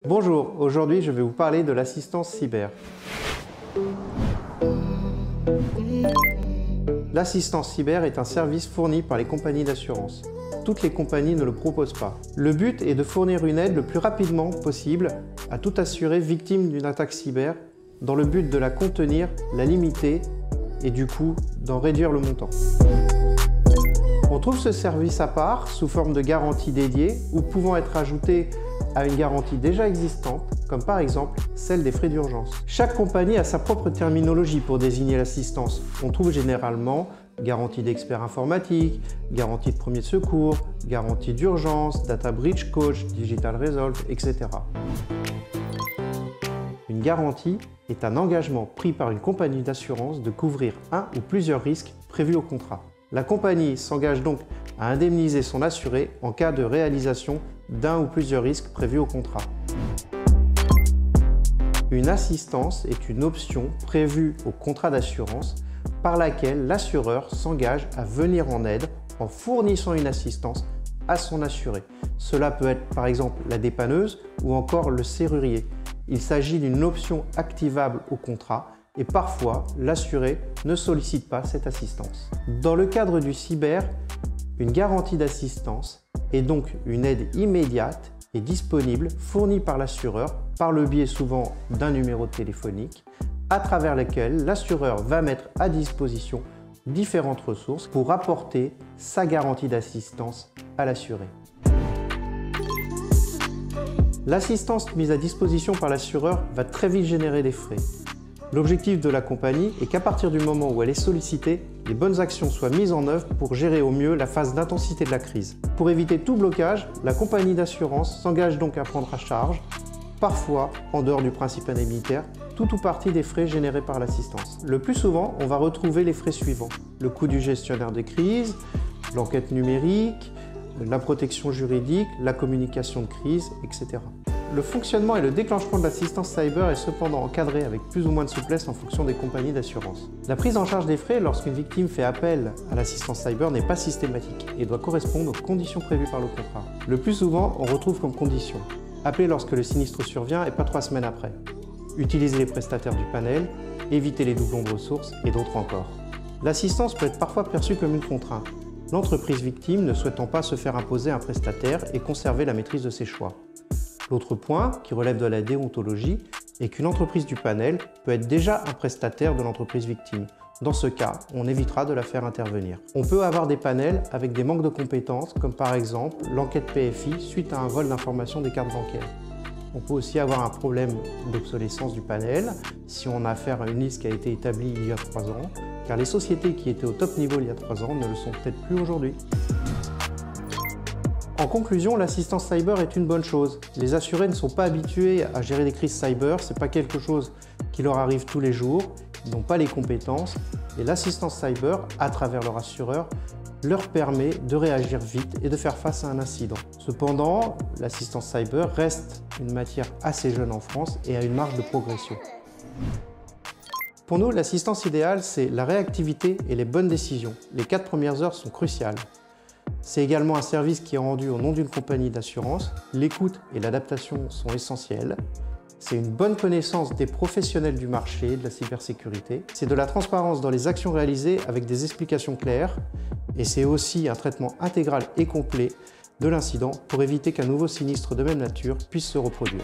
Bonjour, aujourd'hui je vais vous parler de l'assistance cyber. L'assistance cyber est un service fourni par les compagnies d'assurance. Toutes les compagnies ne le proposent pas. Le but est de fournir une aide le plus rapidement possible à tout assuré victime d'une attaque cyber dans le but de la contenir, la limiter et du coup d'en réduire le montant. On trouve ce service à part sous forme de garantie dédiée ou pouvant être ajoutée à une garantie déjà existante, comme par exemple celle des frais d'urgence. Chaque compagnie a sa propre terminologie pour désigner l'assistance. On trouve généralement garantie d'expert informatique, garantie de premier secours, garantie d'urgence, data breach coach, digital resolve, etc. Une garantie est un engagement pris par une compagnie d'assurance de couvrir un ou plusieurs risques prévus au contrat. La compagnie s'engage donc à indemniser son assuré en cas de réalisation d'un ou plusieurs risques prévus au contrat. Une assistance est une option prévue au contrat d'assurance par laquelle l'assureur s'engage à venir en aide en fournissant une assistance à son assuré. Cela peut être par exemple la dépanneuse ou encore le serrurier. Il s'agit d'une option activable au contrat et parfois l'assuré ne sollicite pas cette assistance. Dans le cadre du cyber, une garantie d'assistance est donc une aide immédiate et disponible fournie par l'assureur par le biais souvent d'un numéro téléphonique à travers lequel l'assureur va mettre à disposition différentes ressources pour apporter sa garantie d'assistance à l'assuré. L'assistance mise à disposition par l'assureur va très vite générer des frais. L'objectif de la compagnie est qu'à partir du moment où elle est sollicitée, les bonnes actions soient mises en œuvre pour gérer au mieux la phase d'intensité de la crise. Pour éviter tout blocage, la compagnie d'assurance s'engage donc à prendre à charge, parfois en dehors du principe indemnitaire, tout ou partie des frais générés par l'assistance. Le plus souvent, on va retrouver les frais suivants: le coût du gestionnaire de crise, l'enquête numérique, la protection juridique, la communication de crise, etc. Le fonctionnement et le déclenchement de l'assistance cyber est cependant encadré avec plus ou moins de souplesse en fonction des compagnies d'assurance. La prise en charge des frais lorsqu'une victime fait appel à l'assistance cyber n'est pas systématique et doit correspondre aux conditions prévues par le contrat. Le plus souvent, on retrouve comme condition: appeler lorsque le sinistre survient et pas 3 semaines après, utiliser les prestataires du panel, éviter les doublons de ressources et d'autres encore. L'assistance peut être parfois perçue comme une contrainte, l'entreprise victime ne souhaitant pas se faire imposer un prestataire et conserver la maîtrise de ses choix. L'autre point, qui relève de la déontologie, est qu'une entreprise du panel peut être déjà un prestataire de l'entreprise victime. Dans ce cas, on évitera de la faire intervenir. On peut avoir des panels avec des manques de compétences, comme par exemple l'enquête PFI suite à un vol d'informations des cartes bancaires. On peut aussi avoir un problème d'obsolescence du panel si on a affaire à une liste qui a été établie il y a 3 ans, car les sociétés qui étaient au top niveau il y a 3 ans ne le sont peut-être plus aujourd'hui. En conclusion, l'assistance cyber est une bonne chose. Les assurés ne sont pas habitués à gérer des crises cyber, ce n'est pas quelque chose qui leur arrive tous les jours, ils n'ont pas les compétences et l'assistance cyber, à travers leur assureur, leur permet de réagir vite et de faire face à un incident. Cependant, l'assistance cyber reste une matière assez jeune en France et a une marge de progression. Pour nous, l'assistance idéale, c'est la réactivité et les bonnes décisions. Les 4 premières heures sont cruciales. C'est également un service qui est rendu au nom d'une compagnie d'assurance. L'écoute et l'adaptation sont essentielles. C'est une bonne connaissance des professionnels du marché de la cybersécurité. C'est de la transparence dans les actions réalisées avec des explications claires. Et c'est aussi un traitement intégral et complet de l'incident pour éviter qu'un nouveau sinistre de même nature puisse se reproduire.